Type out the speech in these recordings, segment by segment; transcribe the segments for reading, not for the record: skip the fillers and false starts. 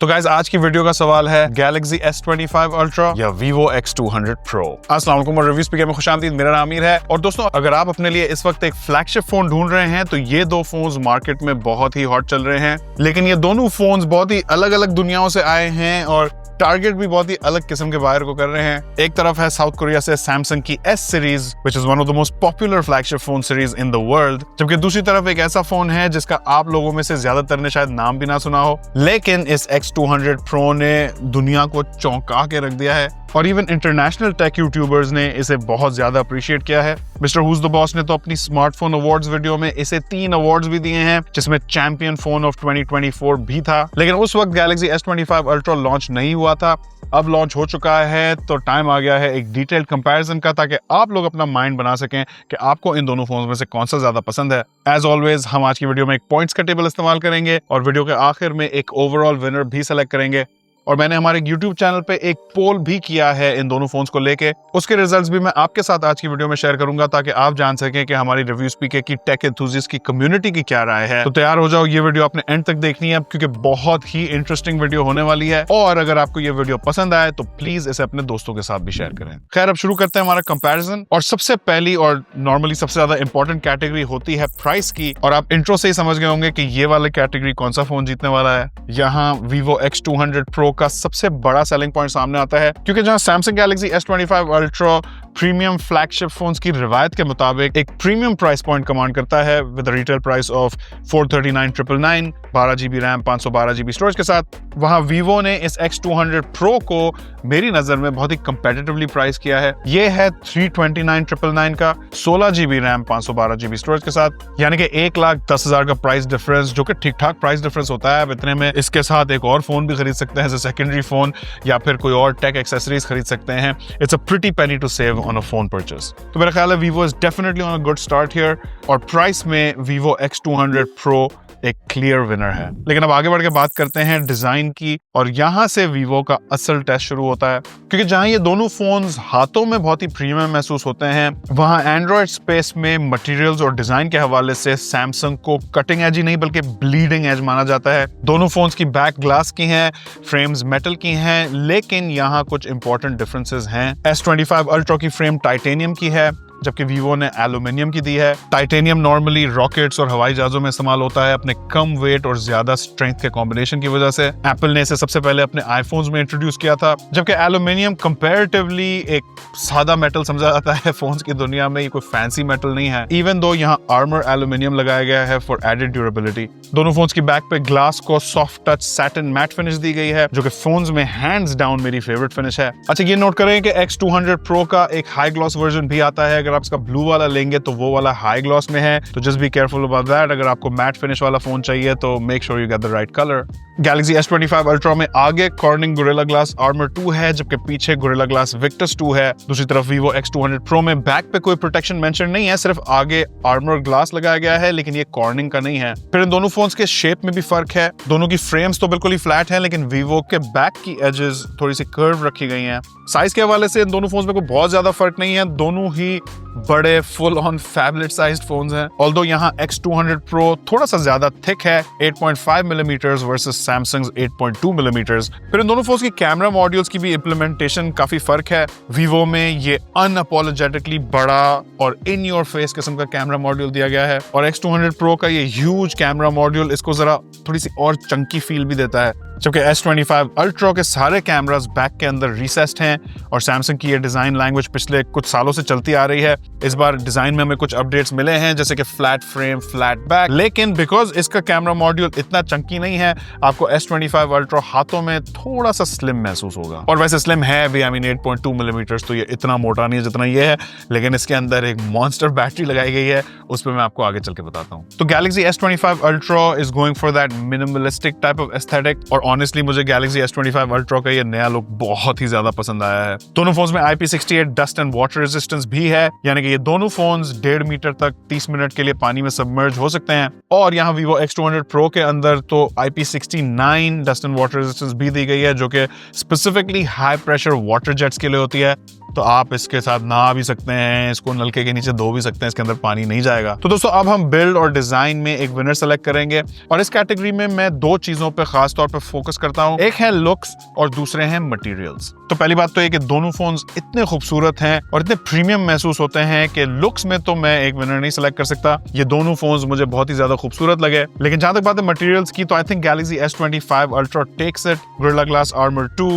तो गाइस आज की वीडियो का सवाल है Galaxy S25 Ultra या Vivo X200 Pro। अस्सलाम वालेकुम और रिव्यू स्पीकर में खुशामदीद। मेरा नाम आमिर है और दोस्तों अगर आप अपने लिए इस वक्त एक फ्लैगशिप फोन ढूंढ रहे हैं तो ये दो फोन्स मार्केट में बहुत ही हॉट चल रहे हैं, लेकिन ये दोनों फोन्स बहुत ही अलग अलग दुनियाओं से आए हैं और टारगेट भी बहुत ही अलग किस्म के बायर को कर रहे हैं। एक तरफ है साउथ कोरिया से सैमसंग की S series which is one of the most popular flagship phone series in the world, जबकि दूसरी तरफ एक ऐसा फोन है जिसका आप लोगों में से ज्यादातर ने शायद नाम भी ना सुना हो, लेकिन इस X200 Pro ने दुनिया को चौंका के रख दिया है और इवन इंटरनेशनल टेक यूट्यूबर्स ने इसे बहुत ज्यादा अप्रिशिएट किया है। मिस्टर हुज द बॉस ने तो अपनी स्मार्टफोन अवार्ड्स वीडियो में इसे 3 अवार्ड्स भी दिए हैं, जिसमें चैंपियन फोन ऑफ 2024 भी था। लेकिन उस वक्त Galaxy S25 Ultra लॉन्च नहीं हुआ था, अब लॉन्च हो चुका है, तो टाइम आ गया है एक डिटेल्ड कंपैरिजन का, ताकि आप लोग अपना माइंड बना सकें कि आपको इन दोनों फोन्स में से कौन सा ज्यादा पसंद है। एज ऑलवेज हम आज की वीडियो में एक पॉइंट्स का टेबल इस्तेमाल करेंगे और वीडियो के आखिर में एक ओवरऑल विनर भी सेलेक्ट करेंगे। और मैंने हमारे YouTube चैनल पे एक पोल भी किया है इन दोनों फोन्स को लेके, उसके रिजल्ट्स भी मैं आपके साथ आज की वीडियो में शेयर करूंगा ताकि आप जान सकें कि हमारी रिव्यू स्पीकर की टेक एंथुसियास्ट की कम्युनिटी की क्या राय है। तो तैयार हो जाओ, ये वीडियो आपने एंड तक देखनी है क्योंकि बहुत ही इंटरेस्टिंग वीडियो होने वाली है। और अगर आपको ये वीडियो पसंद आए तो प्लीज इसे अपने दोस्तों के साथ भी शेयर करें। खैर अब शुरू करते हैं हमारा कंपैरिजन और सबसे पहली और नॉर्मली सबसे ज्यादा इंपॉर्टेंट कैटेगरी होती है प्राइस की। और आप इंट्रो से ही समझ गए होंगे कि ये वाली कैटेगरी कौन सा फोन जीतने वाला है। यहाँ Vivo X200 Pro का सबसे बड़ा सेलिंग पॉइंट सामने आता है, क्योंकि जहां Samsung Galaxy S25 Ultra premium flagship phones की रिवायत के मुताबिक एक प्रीमियम प्राइस पॉइंट कमांड करता है with retail price of 439,999, 12GB RAM 512GB storage के साथ, वहां Vivo ने इस X200 Pro को मेरी नजर में बहुत ही कंपेटिटिवली प्राइस किया है। ये है 329,999 का, 16GB रैम 512GB स्टोरेज के साथ, यानी कि 1,10,000 का प्राइस डिफरेंस, जो कि ठीक ठाक प्राइस डिफरेंस होता है। इतने में इसके साथ एक और फोन भी खरीद सकते हैं एज अ सेकेंडरी फोन, या फिर कोई और टेक एक्सेसरीज खरीद सकते हैं। It's a pretty penny to save on a phone purchase. तो मेरा ख्याल है Vivo is definitely on a good start here और प्राइस में Vivo X200 Pro एक क्लियर विनर है। लेकिन अब आगे बढ़ के बात करते हैं डिजाइन की, और यहां से Vivo का असल टेस्ट शुरू होता है, क्योंकि जहां ये दोनों फोन्स हाथों में बहुत ही प्रीमियम महसूस होते हैं, वहां एंड्रॉइड स्पेस में मटेरियल्स और डिजाइन के हवाले से सैमसंग को कटिंग एज ही नहीं बल्कि ब्लीडिंग एज माना जाता है। दोनों फोन्स की बैक ग्लास की हैं, फ्रेम्स मेटल की हैं, लेकिन यहाँ कुछ इंपॉर्टेंट डिफरेंसेस हैं। S25 Ultra की फ्रेम टाइटेनियम की है, जबकि Vivo ने एल्यूमिनियम की दी है। टाइटेनियम नॉर्मली रॉकेट्स और हवाई जहाजों में इस्तेमाल होता है अपने कम वेट और ज्यादा स्ट्रेंथ के कॉम्बिनेशन की वजह से। एप्पल ने इसे सबसे पहले अपने आईफोन्स में इंट्रोड्यूस किया था, जबकि एल्यूमिनियम कंपैरेटिवली एक सादा मेटल समझा जाता है फोन्स की दुनिया में, ये कोई फैंसी मेटल नहीं है। इवन दो यहाँ आर्मर एल्यूमिनियम लगाया गया है फॉर एडेड ड्यूरेबिलिटी। दोनों फोन्स की बैक पे ग्लास को soft touch satin matte finish दी गई है, जो कि फोन्स में हैंड्स डाउन मेरी फेवरेट फिनिश है। अच्छा ये नोट करें कि X200 Pro का एक हाई ग्लॉस वर्जन भी आता है। अगर आप इसका ब्लू वाला लेंगे तो वो वाला हाई ग्लॉस में है, तो just be careful about that. अगर आपको मैट फिनिश वाला फोन चाहिए तो make sure you get the right colour. Galaxy S25 Ultra में आगे Corning Gorilla Glass Armor 2 है, जबकि पीछे Gorilla Glass Victus 2 है। दूसरी तरफ Vivo X200 Pro में बैक पे कोई प्रोटेक्शन मेंशन नहीं है, सिर्फ आगे आर्मर ग्लास लगाया गया है, लेकिन ये Corning का नहीं है। फिर इन दोनों फोन्स के शेप में भी फर्क है। दोनों की फ्रेम्स तो बिल्कुल ही फ्लैट है, लेकिन Vivo के बैक की एजेस थोड़ी सी कर्व रखी गई हैं। साइज के हवाले से इन दोनों फोन्स में कोई बहुत ज्यादा फर्क नहीं है, दोनों ही बड़े full on phablet sized phones हैं। ऑल्दो यहाँ X200 Pro थोड़ा सा ज्यादा थिक है, 8.5 मिलीमीटर्स वर्सेस Samsung's 8.2 मिलीमीटर्स। फिर इन दोनों फोन्स की कैमरा मॉड्यूल्स की भी इम्प्लीमेंटेशन काफी फर्क है। Vivo में ये अनअपोलोजेटिकली बड़ा और इन योर फेस किस्म का कैमरा मॉड्यूल दिया गया है, और X200 Pro का ये ह्यूज कैमरा मॉड्यूल इसको जरा थोड़ी सी और चंकी फील भी देता है। जबकि S25 Ultra के सारे कैमरास बैक के अंदर रिसेस्ड हैं, और सैमसंग की ये डिजाइन लैंग्वेज पिछले कुछ सालों से चलती आ रही है। इस बार डिजाइन में हमें कुछ अपडेट्स मिले हैं, जैसे कि फ्लैट फ्रेम, फ्लैट बैक, लेकिन बिकॉज इसका कैमरा मॉड्यूल इतना चंकी नहीं है, आपको S25 Ultra हाथों में थोड़ा सा स्लिम महसूस होगा। और वैसे स्लिम है भी, आई मीन 8.2 मिलीमीटर्स, तो ये इतना मोटा नहीं है जितना ये है, लेकिन इसके अंदर एक मॉन्स्टर बैटरी लगाई गई है, उस पर मैं आपको आगे चल के बताता हूँ। तो Galaxy S25 Ultra is going for that minimalistic type of aesthetic, और ऑनेस्टली मुझे Galaxy S25 Ultra का ये नया लुक बहुत ही ज्यादा पसंद आया है। दोनों फोन्स में IP68 dust and water resistance भी है, यानी कि ये दोनों फोन्स 1.5 मीटर तक 30 मिनट के लिए पानी में सबमर्ज हो सकते हैं। और यहाँ Vivo X200 Pro के अंदर तो IP69 dust and water resistance भी दी गई है, जो कि specifically high pressure water jets के लिए होती है। तो आप इसके साथ नहा भी सकते हैं, इसको नलके के नीचे धो भी सकते हैं, इसके अंदर पानी नहीं जाएगा। तो दोस्तों अब हम बिल्ड और डिजाइन में एक विनर सेलेक्ट करेंगे और इस कैटेगरी में मैं दो चीजों पे खास तौर पे फोकस करता हूं। एक है लुक्स और दूसरे हैं मटेरियल्स। तो पहली बात तो ये कि दोनों फोन्स इतने खूबसूरत हैं और इतने प्रीमियम महसूस होते हैं कि लुक्स में तो मैं एक विनर नहीं सेलेक्ट कर सकता। ये दोनों फोन्स मुझे बहुत ही ज्यादा खूबसूरत लगे। लेकिन जहां तक बात है मटेरियल्स की, तो I think Galaxy S25 Ultra takes it. Gorilla Glass Armor 2,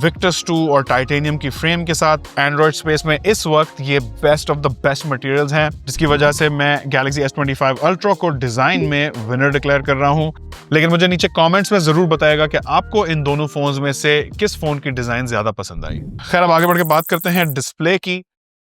Victus 2 और टाइटेनियम की फ्रेम के साथ एंड्रॉइड स्पेस में इस वक्त ये best of the best materials हैं, जिसकी वजह से मैं गैलेक्सी S25 Ultra को डिजाइन में विनर डिक्लेयर कर रहा हूं। लेकिन मुझे नीचे कमेंट्स में जरूर बताएगा कि आपको इन दोनों फोन्स में से किस फोन की डिजाइन ज्यादा पसंद आई। खैर अब आगे बढ़ के बात करते हैं डिस्प्ले की।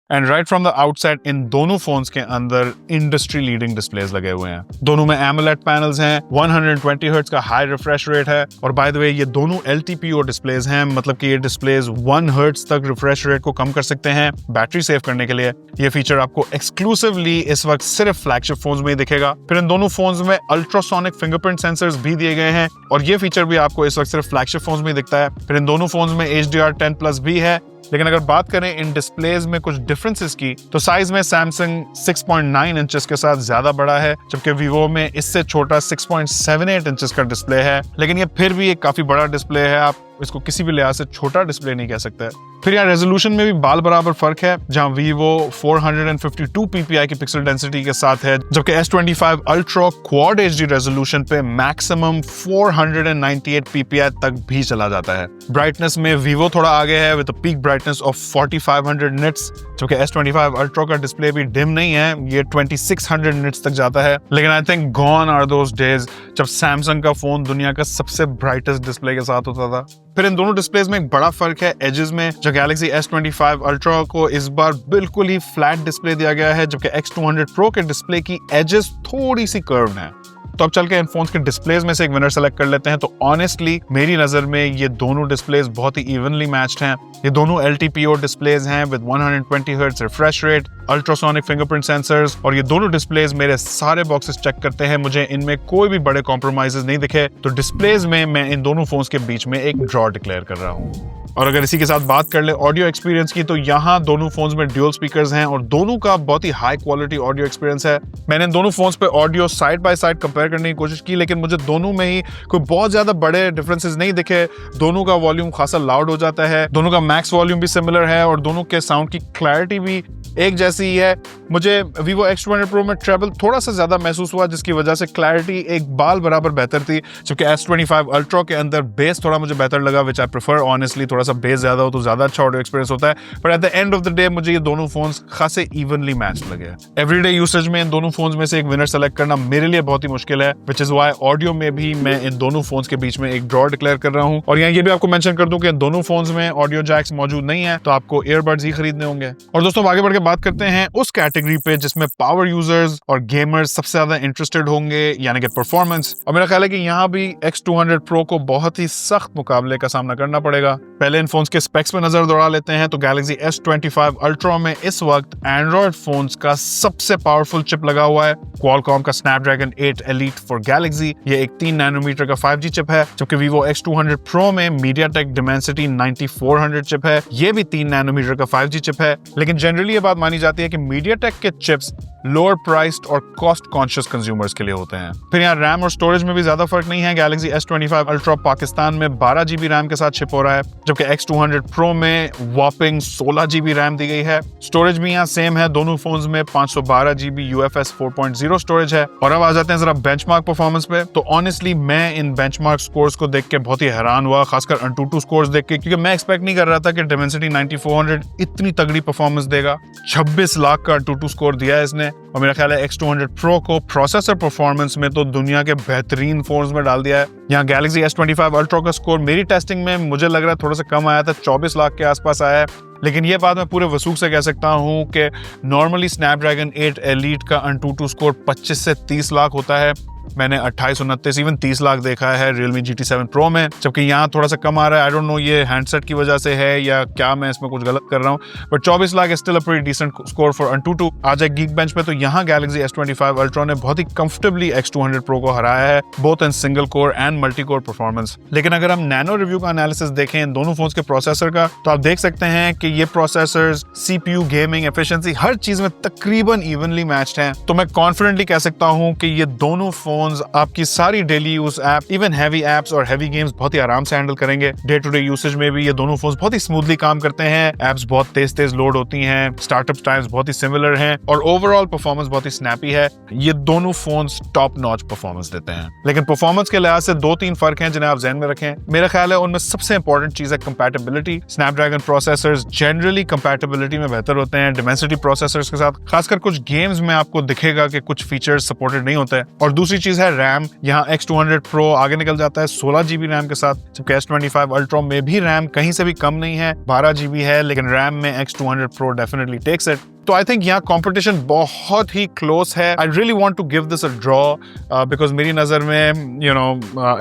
And right from the outside in दोनों फोन्स के अंदर इंडस्ट्री लीडिंग डिस्प्लेस लगे हुए हैं। दोनों में एमोलेड पैनल्स हैं, 120 हर्ट्ज का हाई रिफ्रेश रेट है और बाय द वे ये दोनों LTPO डिस्प्लेस हैं, मतलब कि ये डिस्प्लेस 1 हर्ट्ज तक रिफ्रेश रेट को कम कर सकते हैं बैटरी सेव करने के लिए। ये फीचर आपको एक्सक्लूसिवली इस वक्त सिर्फ फ्लैगशिप फोन्स में ही दिखेगा। फिर इन दोनों फोन्स में अल्ट्रासोनिक फिंगरप्रिंट सेंसर्स भी दिए गए हैं और ये फीचर भी आपको इस वक्त सिर्फ फ्लैगशिप फोन्स में ही दिखता है। फिर इन दोनों फोन्स में HDR10+ भी है। लेकिन अगर बात करें इन डिस्प्लेस में कुछ डिफरेंसेस की, तो साइज में सैमसंग 6.9 इंचेस के साथ ज्यादा बड़ा है, जबकि वीवो में इससे छोटा 6.78 इंचेस का डिस्प्ले है। लेकिन ये फिर भी एक काफी बड़ा डिस्प्ले है, आप इसको किसी भी लिहाज से छोटा डिस्प्ले नहीं कह सकते। फिर यहाँ रेजोल्यूशन में भी बाल बराबर फर्क है, जहां वीवो 452 ppi की पिक्सल डेंसिटी के साथ है, जबकि S25 Ultra quad HD resolution पे मैक्सिमम 498 ppi तक भी चला जाता है। ब्राइटनेस में वीवो थोड़ा आगे है with peak brightness of 4500 nits, जबकि S25 Ultra का डिस्प्ले भी डिम नहीं है, ये 2600 निट्स तक जाता है। लेकिन I think gone are those days जब सैमसंग का फोन दुनिया का सबसे ब्राइटेस्ट डिस्प्ले के साथ होता था। फिर इन दोनों डिस्प्लेस में एक बड़ा फर्क है एजेस में, जो गैलेक्सी S25 Ultra को इस बार बिल्कुल ही फ्लैट डिस्प्ले दिया गया है, जबकि X200 Pro के डिस्प्ले की एजेस थोड़ी सी कर्व्ड हैं। तो अब चल के इन फोन्स के डिस्प्लेस में से एक विनर सेलेक्ट कर लेते हैं। तो ऑनेस्टली मेरी नजर में ये दोनों डिस्प्लेस बहुत ही इवनली मैच्ड हैं। ये दोनों LTPO डिस्प्लेस हैं with 120 hertz refresh rate, ultrasonic fingerprint sensors और ये दोनों डिस्प्लेस मेरे सारे बॉक्सेस चेक करते हैं, मुझे इनमें कोई भी बड़े कॉम्प्रोमाइजेस नहीं दिखे। तो डिस्प्लेस में मैं इन दोनों फोन्स के बीच में एक ड्रॉ डिक्लेयर कर रहा हूँ। और अगर इसी के साथ बात कर ले ऑडियो एक्सपीरियंस की, तो यहाँ दोनों फोन्स में ड्यूल स्पीकर्स हैं और दोनों का बहुत ही हाई क्वालिटी ऑडियो एक्सपीरियंस है। मैंने दोनों फोन्स पे audio side by side compare करने की कोशिश की, लेकिन मुझे दोनों में ही कोई बहुत ज्यादा बड़े डिफरेंसेस नहीं दिखे। दोनों का वॉल्यूम खासा लाउड हो जाता है, दोनों का मैक्स वॉल्यूम भी सिमिलर है और दोनों के साउंड की क्लैरिटी भी एक जैसी ही है। मुझे Vivo X200 Pro में ट्रेबल थोड़ा सा ज्यादा महसूस हुआ, जिसकी वजह से क्लैरिटी एक बाल बराबर बेहतर थी, जबकि S25 Ultra के अंदर बेस थोड़ा मुझे बेहतर लगा, विच आई प्रेफर ऑनेस्टली। थोड़ा सा बेस ज्यादा हो तो ज्यादा अच्छा ऑडियो एक्सपीरियंस होता है, but at the end of the day मुझे ये दोनों फोन्स खासे इवनली मैच लगे। एवरीडे यूसेज में इन दोनों फोन्स में से एक विनर सेलेक्ट करना मेरे लिए बहुत ही मुश्किल है, विच इज व्हाई ऑडियो में भी मैं इन दोनों फोन्स के बीच में एक ड्रॉ डिक्लेयर कर रहा हूं। और यहाँ ये भी आपको मेंशन कर दूं कि इन दोनों फोन्स में ऑडियो जैक्स मौजूद नहीं है, तो आपको ईयरबड्स ही खरीदने होंगे। और दोस्तों आगे बढ़ के बात करते हैं उस कैटेगरी पे जिसमें पावर यूजर्स और गेमर्स सबसे ज्यादा इंटरेस्टेड होंगे, यानी कि परफॉर्मेंस। और मेरा ख्याल है कि यहाँ भी X200 Pro को बहुत ही सख्त मुकाबले का सामना करना पड़ेगा। पहले इन फोन्स के स्पेक्स पे नजर दौड़ा लेते हैं। तो गैलेक्सी S25 Ultra में इस वक्त एंड्रॉइड फोन्स का सबसे पावरफुल चिप लगा हुआ है, Qualcomm का Snapdragon 8 Elite for Galaxy। ये एक 3 नैनोमीटर का 5G चिप है, जबकि Vivo X200 Pro में MediaTek Dimensity 9400 चिप है, ये भी 3 नैनोमीटर का 5G चिप है। लेकिन जनरली ये बात मानी जाती है कि MediaTek के चिप्स लोअर प्राइस्ड और कॉस्ट कॉन्शियस कंज्यूमर्स के लिए होते हैं। फिर यहाँ रैम और स्टोरेज में भी ज्यादा फर्क नहीं है। गैलेक्सी S25 Ultra पाकिस्तान में 12 GB रैम के साथ शिप हो रहा है, जबकि X200 Pro में वॉपिंग 16 GB रैम दी गई है। स्टोरेज भी यहाँ सेम है, दोनों फोन्स में 512 GB UFS 4.0 स्टोरेज है। और अब आ जाते हैं जरा बेंचमार्क परफॉर्मेंस पे। तो ऑनेस्टली मैं इन बेंचमार्क स्कोर्स को देख के बहुत ही हैरान हुआ, खासकर Antutu स्कोर्स देख के, क्योंकि मैं एक्सपेक्ट नहीं कर रहा था कि Dimensity 9400 इतनी तगड़ी परफॉर्मेंस देगा। 26 लाख का Antutu स्कोर दिया है इसने, और मेरा ख्याल है X200 Pro को प्रोसेसर परफॉर्मेंस में तो दुनिया के बेहतरीन फोन्स में डाल दिया है। यहाँ गैलेक्सी S25 Ultra का स्कोर मेरी टेस्टिंग में मुझे लग रहा है थोड़ा सा कम आया था, 24 लाख के आसपास आया है। लेकिन ये बात मैं पूरे वसूख से कह सकता हूँ कि नॉर्मली Snapdragon 8 Elite का Antutu स्कोर 25 से 30 लाख होता है, मैंने 28, 29, इवन 30 लाख देखा है Realme GT7 Pro में, जबकि यहाँ थोड़ा सा कम आ रहा है। आई डोंट नो ये हैंडसेट की वजह से है या क्या, मैं इसमें कुछ गलत कर रहा हूँ, but 24 lakh still a pretty decent score for Antutu। आ जाए Geekbench पे तो यहाँ Galaxy S25 Ultra ने बहुत ही कंफर्टेबली X200 Pro को हराया है, both in single core and multi core performance. लेकिन अगर हम नैनो रिव्यू का एनालिसिस देखें इन दोनों फोन्स के प्रोसेसर का, तो आप देख सकते हैं कि ये प्रोसेसर्स, CPU, गेमिंग एफिशिएंसी, हर चीज में तकरीबन इवनली मैच्ड हैं। तो मैं कॉन्फिडेंटली कह सकता हूं कि ये दोनों फोन्स आपकी सारी daily use app, even heavy apps और हैवी गेम्स बहुत ही आराम से हैंडल करेंगे। डे टू डे यूसेज में भी ये दोनों फोन्स बहुत ही स्मूथली काम करते हैं। एप्स बहुत तेज तेज लोड होती हैं, स्टार्टअप टाइम्स बहुत ही सिमिलर हैं और ओवरऑल परफॉर्मेंस बहुत ही स्नैपी है। ये दोनों फोन्स टॉप नॉच परफॉर्मेंस देते हैं। लेकिन परफॉर्मेंस के लिहाज से 2-3 फर्क हैं जिन्हें आप ध्यान में रखें। मेरा ख्याल है उनमें सबसे इंपॉर्टेंट चीज है compatibility. Snapdragon processors generally compatibility में बेहतर होते हैं डिमेंसिटी प्रोसेसर्स के साथ, खासकर कुछ गेम्स में आपको दिखेगा कि कुछ फीचर्स सपोर्टेड नहीं होते। और दूसरी चीज है रैम। यहाँ X200 Pro आगे निकल जाता है 16 GB रैम के साथ, जबकि S25 Ultra में भी रैम कहीं से भी कम नहीं है, 12 GB है, लेकिन रैम में X200 Pro definitely takes it. तो आई थिंक यहाँ कंपटीशन बहुत ही क्लोज है। I really want to give this a draw because मेरी नज़र में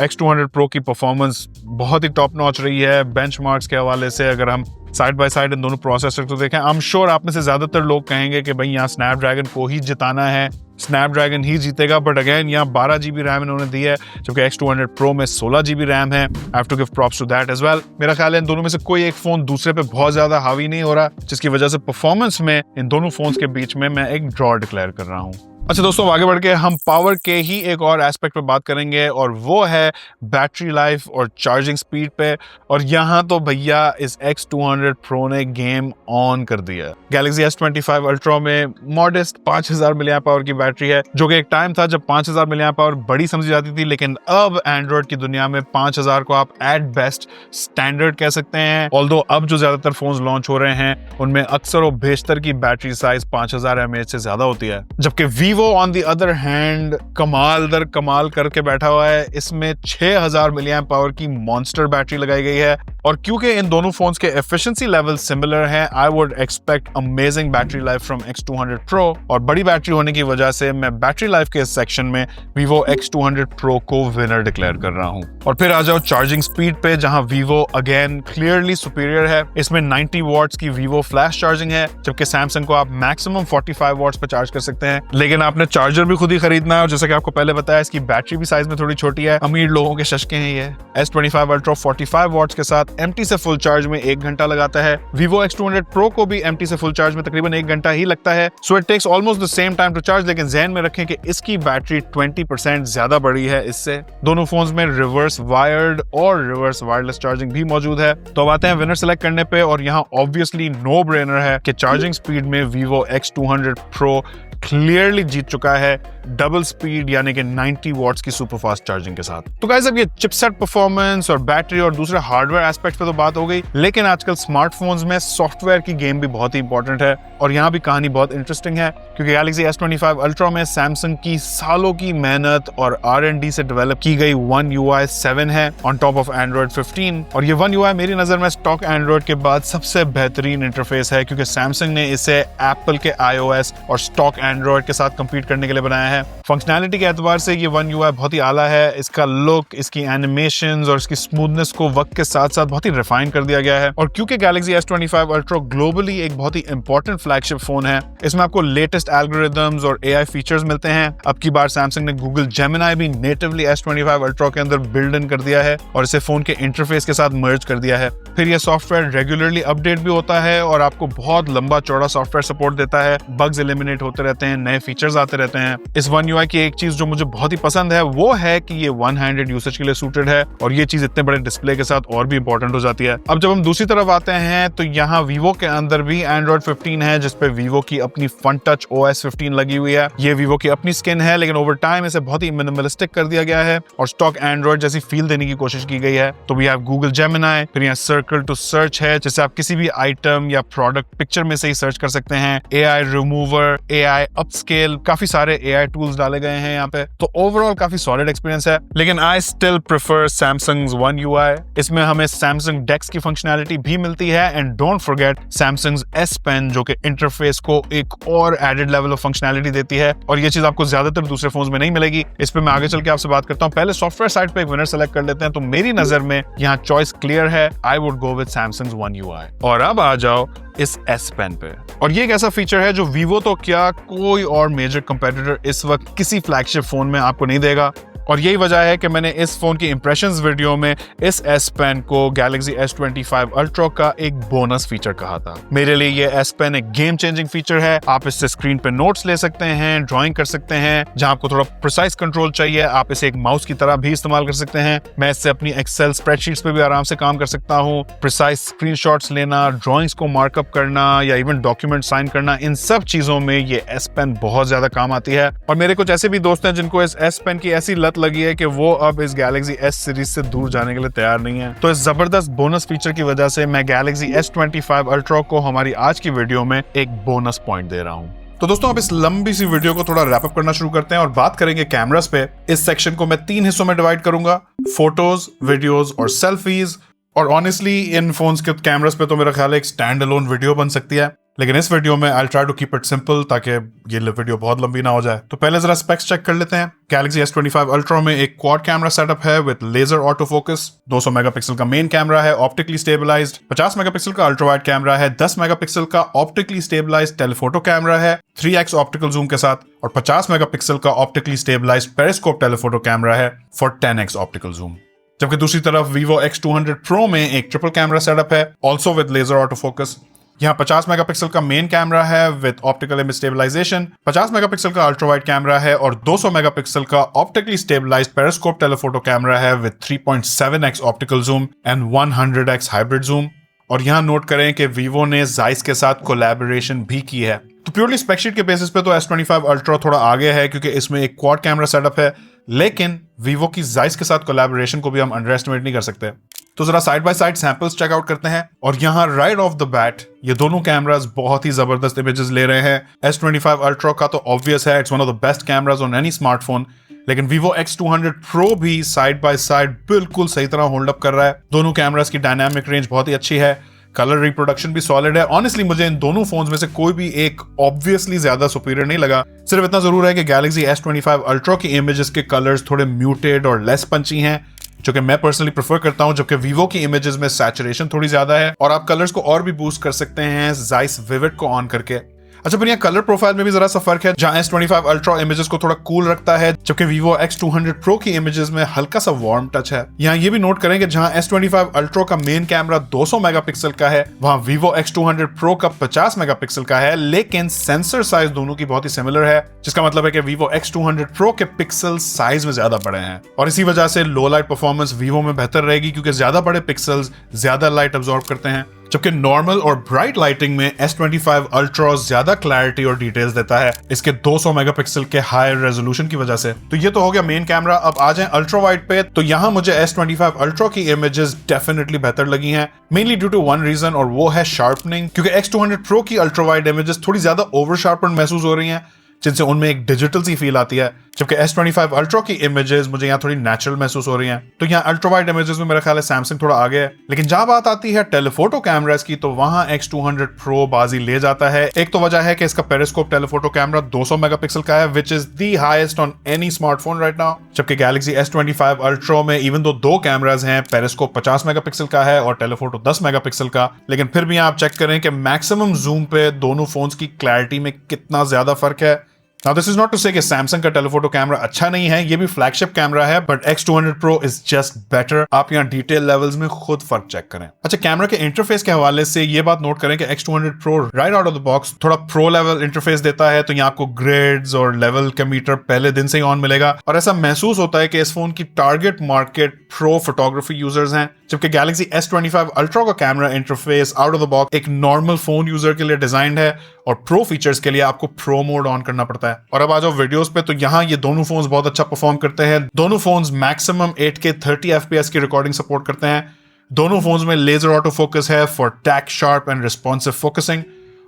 X200 Pro की परफॉर्मेंस बहुत ही टॉप नॉच रही है बेंचमार्क्स के हवाले से। अगर हम साइड बाय साइड इन दोनों प्रोसेसर को देखें, आई एम श्योर आप में से ज्यादातर लोग कहेंगे कि भाई यहाँ स्नैपड्रैगन को ही जिताना है, स्नैपड्रैगन ही जीतेगा। बट अगेन यहाँ 12 GB रैम इन्होंने दी है, जबकि X200 Pro में 16 GB रैम है। I have to give props to that as well. मेरा ख्याल है इन दोनों में से कोई एक फोन दूसरे पे बहुत ज्यादा हावी नहीं हो रहा, जिसकी वजह से परफॉर्मेंस में इन दोनों फोन्स के बीच में मैं एक ड्रॉ डिक्लेयर कर रहा हूँ। अच्छा दोस्तों, आगे बढ़ के हम पावर के ही एक और एस्पेक्ट पे बात करेंगे और वो है बैटरी लाइफ और चार्जिंग स्पीड पे। और यहाँ तो भैया इस X200 Pro ने गेम ऑन कर दिया। Galaxy S25 Ultra में मॉडेस्ट 5000 mAh की बैटरी है, जो कि एक टाइम था जब 5000 mAh बड़ी समझी जाती थी, लेकिन अब एंड्रॉइड की दुनिया में 5000 को आप एट बेस्ट स्टैंडर्ड कह सकते हैं। ऑल्दो अब जो ज्यादातर फोन्स लॉन्च हो रहे हैं उनमें अक्सर और बेशतर की बैटरी साइज 5000 mAh से ज्यादा होती है, जबकि Vivo on the other hand कमाल दर कमाल करके बैठा हुआ है। इसमें 6000 mAh की मॉन्स्टर बैटरी लगाई गई है। और क्योंकि इन दोनों फोन्स के एफिशिएंसी लेवल सिमिलर हैं, I would expect amazing battery life from X200 Pro। और बड़ी बैटरी होने की वजह से मैं बैटरी लाइफ के इस सेक्शन में Vivo X200 Pro को विनर डिक्लेयर कर रहा हूं। और फिर आ जाओ चार्जिंग स्पीड पे, जहां Vivo अगेन क्लियरली सुपीरियर है। इसमें 90 वॉट्स की Vivo फ्लैश चार्जिंग है, जबकि Samsung को आप मैक्सिमम 45 वॉट्स पे चार्ज कर सकते हैं। लेकिन आपने चार्जर भी खुद ही खरीदना है, और जैसा कि आपको पहले बताया इसकी बैटरी भी साइज में थोड़ी छोटी है। अमीर लोगों के शशके हैं ये। S25 Ultra 45 वॉट्स के साथ एम्प्टी से फुल चार्ज में 1 घंटा लगाता है। Vivo X200 Pro को भी एम्प्टी से फुल चार्ज में तकरीबन 1 घंटा ही लगता है। So it takes almost the same time to charge. लेकिन ध्यान में रखें कि इसकी बैटरी 20% ज्यादा बड़ी है इससे। दोनों फोन्स में रिवर्स वायर्ड और रिवर्स वायरलेस चार्जिंग भी मौजूद है। तो अब आते हैं विनर सेलेक्ट करने पे, और यहाँ ऑब्वियसली नो ब्रेनर है कि चार्जिंग स्पीड में Vivo X200 Pro क्लियरली जीत चुका है डबल स्पीड यानी कि 90 वॉट्स की सुपर फास्ट चार्जिंग के साथ। तो गाइस, अब ये चिपसेट परफॉर्मेंस और बैटरी और दूसरे हार्डवेयर एस्पेक्ट पे तो बात हो गई, लेकिन आजकल स्मार्टफोन्स में सॉफ्टवेयर की गेम भी बहुत ही इंपॉर्टेंट है। और यहाँ भी कहानी बहुत इंटरेस्टिंग है, क्योंकि Galaxy S25 Ultra में सैमसंग की सालों की मेहनत और R&D से डेवलप की गई One UI 7 है ऑन टॉप ऑफ Android 15। और ये One UI मेरी नजर में स्टॉक एंड्रॉइड के बाद सबसे बेहतरीन इंटरफेस है, क्योंकि सैमसंग ने इसे एप्पल के iOS और स्टॉक एंड्रॉइड के साथ कंपीट करने के लिए बनाया है। फंक्शनैलिटी के एतबार से ये One UI बहुत ही आला है। इसका लुक, इसकी एनिमेशंस और इसकी स्मूथनेस को वक्त के साथ साथ बहुत ही रिफाइन कर दिया गया है। और क्योंकि Galaxy S25 Ultra ग्लोबली एक बहुत ही इंपॉर्टेंट फ्लैगशिप फोन है, इसमें आपको लेटेस्ट एल्गोरिथम्स और AI फीचर्स मिलते हैं। अब की बार सैमसंग ने गूगल जेमिनी भी नेटिवली S25 Ultra के अंदर बिल्ड इन कर दिया है और इसे फोन के इंटरफेस के साथ मर्ज कर दिया है। फिर यह सॉफ्टवेयर रेगुलरली अपडेट भी होता है और आपको बहुत लंबा चौड़ा सॉफ्टवेयर सपोर्ट देता है। बग्स एलिमिनेट होते रहते हैं, नए फीचर्स आते रहते हैं। इस One UI की एक चीज जो मुझे बहुत ही पसंद है वो है कि ये वन हैंडेड यूसेज के लिए सूटेड है, और ये चीज इतने बड़े डिस्प्ले के साथ और भी इंपॉर्टेंट हो जाती है। अब जब हम दूसरी तरफ आते हैं तो यहाँ Vivo के अंदर भी Android 15 है, जिसपे Vivo की अपनी Fun Touch OS 15 लगी हुई है। ये Vivo की अपनी स्किन है, लेकिन ओवर टाइम इसे बहुत ही मिनिमलिस्टिक कर दिया गया है और स्टॉक एंड्रॉइड जैसी फील देने की कोशिश की गई है। तो वी हैव गूगल जेमिनी, फिर यहाँ सर्कल टू सर्च है, जिससे आप किसी भी आइटम या प्रोडक्ट पिक्चर में से ही सर्च कर सकते हैं। AI रिमूवर, AI अपस्केल, काफी सारे AI टूल्स डाले गए हैं यहाँ पे, तो ओवरऑल काफी सॉलिड एक्सपीरियंस है। लेकिन I still prefer Samsung's One UI। इसमें हमें Samsung DeX की फंक्शनैलिटी भी मिलती है, and don't forget Samsung's S Pen, जो कि इंटरफेस को एक और एडेड लेवल ऑफ फंक्शनैलिटी देती है, और ये चीज आपको ज्यादातर दूसरे फोन्स में नहीं मिलेगी। इस पे मैं आगे चल के आपसे बात करता हूँ। पहले सॉफ्टवेयर साइड पे एक विनर सेलेक्ट कर लेते हैं। तो मेरी नजर में यहाँ चॉइस क्लियर है, I would go with Samsung's One UI। और अब आ जाओ इस S Pen पे, और ये एक ऐसा फीचर है जो Vivo तो क्या कोई और मेजर कंपेटिटर इस वक्त किसी फ्लैगशिप फोन में आपको नहीं देगा। और यही वजह है कि मैंने इस फोन की इंप्रेशंस वीडियो में इस S Pen को Galaxy S25 Ultra का एक बोनस फीचर कहा था। मेरे लिए ये S Pen एक गेम चेंजिंग फीचर है। आप इससे स्क्रीन पे नोट्स ले सकते हैं, ड्राइंग कर सकते हैं, जहां आपको थोड़ा प्रिसाइज कंट्रोल चाहिए आप इसे एक माउस की तरह भी इस्तेमाल कर सकते हैं। मैं इससे अपनी एक्सेल स्प्रेडशीट्स पे भी आराम से काम कर सकता हूँ। प्रिसाइज स्क्रीनशॉट्स लेना, ड्राइंग्स को मार्कअप करना या इवन डॉक्यूमेंट साइन करना, इन सब चीजों में ये S Pen बहुत ज्यादा काम आती है। और मेरे कुछ ऐसे भी दोस्त हैं जिनको इस S Pen की ऐसी लत लगी है कि वो अब इस Galaxy S सीरीज से दूर जाने के लिए तैयार नहीं है। तो इस जबरदस्त बोनस फीचर की वजह से मैं Galaxy S25 Ultra को हमारी आज की वीडियो में एक बोनस पॉइंट दे रहा हूँ। तो दोस्तों, अब इस लंबी सी वीडियो को थोड़ा रैप अप करना शुरू करते हैं और बात करेंगे कैमरास पे। इस सेक्शन को मैं 3 हिस्सों में डिवाइड करूंगा, फोटोज, वीडियोस और सेल्फीज। और ऑनेस्टली इन फोन्स के कैमरास पे तो मेरा ख्याल है एक स्टैंड अलोन वीडियो बन सकती है, लेकिन इस वीडियो में I try to keep it simple ताकि ये वीडियो बहुत लंबी ना हो जाए। तो पहले जरा स्पेक्स चेक कर लेते हैं। Galaxy S25 Ultra में एक क्वाड कैमरा सेटअप है with laser auto focus. 200 megapixel का मेन कैमरा है, ऑप्टिकली स्टेबलाइज्ड। 50 मेगापिक्सल का अल्ट्रा वाइड कैमरा है। 10 मेगापिक्सल का ऑप्टिकली स्टेबलाइज्ड टेलीफोटो कैमरा है 3x ऑप्टिकल जूम के साथ, और 50 मेगापिक्सल का optically stabilised periscope telephoto camera है फॉर 10x ऑप्टिकल जूम। जबकि दूसरी तरफ Vivo X200 Pro में एक ट्रिपल कैमरा सेटअप है, also with laser auto focus. यहाँ 50 मेगापिक्सल का मेन कैमरा है with optical image stabilisation, 50 megapixel का अल्ट्रा वाइड कैमरा है और 200 मेगापिक्सल का optically stabilised periscope telephoto camera है with 3.7x optical zoom and 100x hybrid zoom. और यहाँ नोट करें कि Vivo ने Zeiss के साथ कोलैबोरेशन भी की है। तो प्योरली स्पेकशीट के बेसिस पे तो S25 Ultra थोड़ा आगे है क्योंकि इसमें एक क्वाड कैमरा सेटअप है, लेकिन Vivo की Zeiss के साथ कोलैबोरेशन को भी हम अंडर एस्टिमेट नहीं कर सकते। तो जरा side by side samples check out करते हैं, और यहाँ राइट ऑफ द बैट ये दोनों कैमरास बहुत ही जबरदस्त इमेजेस ले रहे हैं। S25 Ultra का तो ऑब्वियस है, it's one of the best cameras on any smartphone, लेकिन Vivo X200 Pro भी साइड बाय साइड बिल्कुल सही तरह होल्ड अप कर रहा है। दोनों कैमरास की डायनामिक रेंज बहुत ही अच्छी है, कलर रिप्रोडक्शन भी सॉलिड है। ऑनेस्टली मुझे इन दोनों फोन्स में से कोई भी एक ऑब्वियसली ज्यादा सुपीरियर नहीं लगा। सिर्फ इतना जरूर है कि Galaxy S25 Ultra की इमेजेस के कलर्स थोड़े म्यूटेड और लेस पंची हैं, जो कि मैं पर्सनली प्रेफर करता हूं, जबकि Vivo की इमेजेस में सैचुरेशन थोड़ी ज्यादा है और आप कलर्स को और भी बूस्ट कर सकते हैं Zeiss Vivid को ऑन करके। अच्छा, फिर यहाँ कलर प्रोफाइल में भी जरा सा फर्क है, जहां S25 Ultra इमेजेस को थोड़ा कूल रखता है, जबकि Vivo X200 Pro की इमेजेस में हल्का सा वार्म टच है। यहाँ ये भी नोट करें कि जहां S25 Ultra का मेन कैमरा 200 मेगापिक्सल का है, वहां Vivo X200 Pro का 50 मेगापिक्सल का है, लेकिन सेंसर साइज दोनों की बहुत ही सिमिलर है, जिसका मतलब है कि Vivo X200 Pro के पिक्सल साइज में ज्यादा बड़े हैं, और इसी वजह से लो लाइट परफॉर्मेंस Vivo में बेहतर रहेगी क्योंकि ज्यादा बड़े पिक्सल्स ज्यादा लाइट अब्सॉर्ब करते हैं, जबकि नॉर्मल और ब्राइट लाइटिंग में S25 Ultra ज्यादा क्लैरिटी और डिटेल्स देता है इसके 200 मेगापिक्सल के हायर रेजोल्यूशन की वजह से। तो ये तो हो गया मेन कैमरा। अब आ जाएं अल्ट्रा वाइड पे, तो यहाँ मुझे S25 Ultra की इमेजेस डेफिनेटली बेहतर लगी हैं, mainly due to one reason, और वो है शार्पनिंग, क्योंकि X200 Pro की अल्ट्रा वाइड इमेजेस थोड़ी ज्यादा ओवर शार्पन महसूस हो रही हैं, जिनसे उनमें एक डिजिटल सी फील आती है, जबकि S25 Ultra की इमेजेस मुझे यहाँ थोड़ी नेचुरल महसूस हो रही हैं। तो यहाँ अल्ट्रा वाइड इमेजेस में मेरा ख्याल है सैमसंग थोड़ा आगे है। लेकिन जहां बात आती है टेलीफोटो कैमरास की, तो वहां X200 Pro बाजी ले जाता है। एक तो वजह है कि इसका पेरिस्कोप टेलीफोटो कैमरा 200 मेगापिक्सल का है, which is the highest on any smartphone right now, जबकि Galaxy S25 Ultra में इवन दो कैमरास हैं, पेरिस्कोप 50 मेगापिक्सल का है और टेलीफोटो 10 मेगापिक्सल का, लेकिन फिर भी आप चेक करें कि मैक्सिमम जूम पे दोनों फोन्स की क्लैरिटी में कितना ज्यादा फर्क है। Now this is not to say कि Samsung का टेलीफोटो कैमरा अच्छा नहीं है, ये भी फ्लैगशिप कैमरा है, but X200 Pro is just better। आप यहाँ डिटेल लेवल्स में खुद फर्क चेक करें। अच्छा, कैमरा के इंटरफेस के हवाले से ये बात नोट करें कि X200 Pro right out of the box थोड़ा प्रो लेवल इंटरफेस देता है, तो यहाँ आपको ग्रिड्स और लेवल का मीटर पहले दिन से ही ऑन मिलेगा, और ऐसा महसूस होता है कि इस फोन की target market pro photography users हैं, जबकि Galaxy S25 Ultra का camera interface out of the box एक नॉर्मल फोन यूजर के लिए डिजाइंड है, और प्रो फीचर्स के लिए आपको प्रो मोड ऑन करना पड़ता है। और अब आ जाओ वीडियोस पे, तो यहाँ ये दोनों फोन्स बहुत अच्छा परफॉर्म करते हैं। दोनों फोन्स मैक्सिमम 8K 30 FPS की रिकॉर्डिंग सपोर्ट करते हैं। दोनों फोन्स में लेजर ऑटो फोकस है for track sharp and responsive focusing,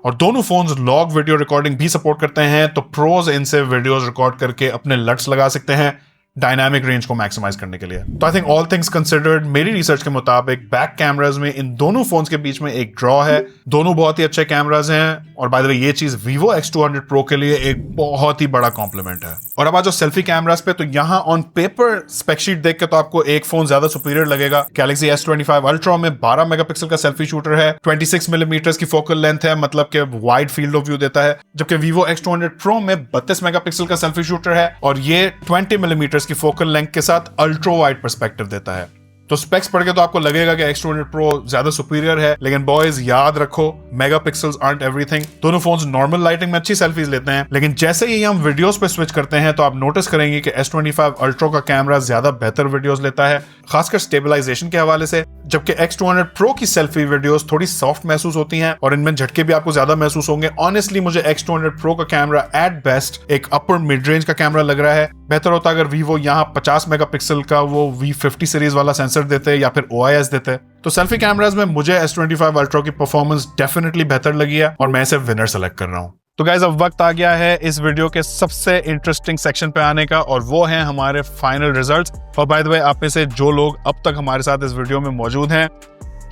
और दोनों फोन्स लॉग वीडियो रिकॉर्डिंग भी सपोर्ट करते हैं, तो प्रोज इनसे वीडियोस रिकॉर्ड करके अपने लट्स लगा सकते हैं डायनामिक रेंज को मैक्सिमाइज करने के लिए। तो I think all things considered मेरी रिसर्च के मुताबिक बैक कैमरास में इन दोनों फोन्स के बीच में एक ड्रॉ है। दोनों बहुत ही अच्छे कैमरास हैं और बाय द वे ये चीज Vivo X200 Pro के लिए एक बहुत ही बड़ा कॉम्प्लीमेंट है। और अब आ जाओ सेल्फी कैमरास पे, तो यहाँ ऑन पेपर स्पेक शीट देख के तो आपको एक फोन ज्यादा सुपीरियर लगेगा। Galaxy S25 Ultra में 12 मेगापिक्सल का सेल्फी शूटर है, 26 मिलीमीटर की फोकल लेंथ है, मतलब कि वाइड फील्ड ऑफ व्यू देता है, जबकि Vivo X200 Pro में 32 मेगापिक्सल का सेल्फी शूटर है और ये 20 मिलीमीटर की फोकल लेंथ के साथ अल्ट्रा वाइड पर्सपेक्टिव देता है। तो स्पेक्स पढ़ के तो आपको लगेगा कि X200 Pro ज्यादा सुपीरियर है, लेकिन बॉयज याद रखो मेगापिक्सल्स आरंट एवरीथिंग। दोनों फोन्स नॉर्मल लाइटिंग में अच्छी सेल्फीज लेते हैं, लेकिन जैसे ही हम वीडियोस पे स्विच करते हैं तो आप नोटिस करेंगे कि S25 Ultra का कैमरा ज्यादा बेहतर वीडियोस लेता है, खासकर स्टेबलाइजेशन के हवाले से, जबकि X200 Pro की सेल्फी वीडियोस थोड़ी सॉफ्ट महसूस होती हैं और इनमें झटके भी आपको ज्यादा महसूस होंगे। ऑनेस्टली मुझे X200 Pro का कैमरा एट बेस्ट एक अपर मिड रेंज का कैमरा लग रहा है। बेहतर होता अगर Vivo यहाँ 50 मेगापिक्सल का वो V50 सीरीज वाला सेंसर देते या फिर OIS देते। तो सेल्फी कैमरास में मुझे S25 Ultra की परफॉर्मेंस डेफिनेटली बेहतर लगी है और मैं इसे विनर सेलेक्ट कर रहा हूँ। तो गाइस अब वक्त आ गया है इस वीडियो के सबसे इंटरेस्टिंग सेक्शन पे आने का, और वो है हमारे फाइनल रिजल्ट्स। और बाय द वे आप में से जो लोग अब तक हमारे साथ इस वीडियो में मौजूद हैं,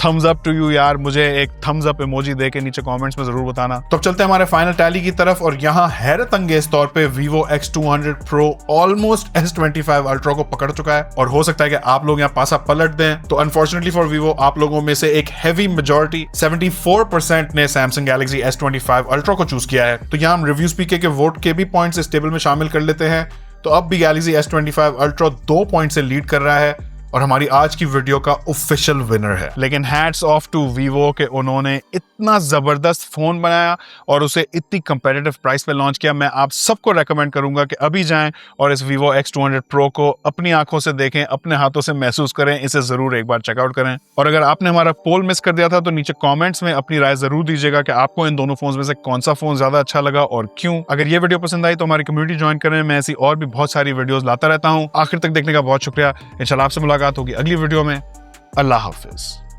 थम्स अप टू यू यार, मुझे एक थम्स अप इमोजी दे के नीचे कमेंट्स में जरूर बताना। तो अब चलते हैं हमारे फाइनल टैली की तरफ, और यहाँ हैरत अंगेज तौर पे Vivo X200 Pro almost S25 Ultra को पकड़ चुका है, और हो सकता है कि आप लोग यहाँ पासा पलट दें। तो अनफॉर्चुनेटली फॉर Vivo, आप लोगों में से एक हैवी मेजॉरिटी 74% ने Samsung Galaxy S25 Ultra को चूज किया है। तो यहाँ हम रिव्यूज पीके के वोट के भी पॉइंट्स इस टेबल में शामिल कर लेते हैं। तो अब भी Galaxy S25 Ultra 2 पॉइंट से लीड कर रहा है और हमारी आज की वीडियो का ऑफिशियल विनर है। लेकिन हैट्स ऑफ टू Vivo के उन्होंने इतना जबरदस्त फोन बनाया और उसे इतनी कंपेटिटिव प्राइस पे लॉन्च किया। मैं आप सबको रेकमेंड करूंगा कि अभी जाएं और इस Vivo X200 Pro को अपनी आंखों से देखें, अपने हाथों से महसूस करें, इसे जरूर एक बार चेकआउट करें। और अगर आपने हमारा पोल मिस कर दिया था तो नीचे कॉमेंट्स में अपनी राय जरूर दीजिएगा कि आपको इन दोनों फोन में से कौन सा फोन ज्यादा अच्छा लगा और क्यों। अगर ये वीडियो पसंद आई तो हमारी कम्युनिटी ज्वाइन करें, मैं ऐसी और भी बहुत सारी वीडियोस लाता रहता हूँ। आखिर तक देखने का बहुत शुक्रिया। इंशाल्लाह आपसे मुलाकात होगी अगली वीडियो में। अल्लाह हाफिज।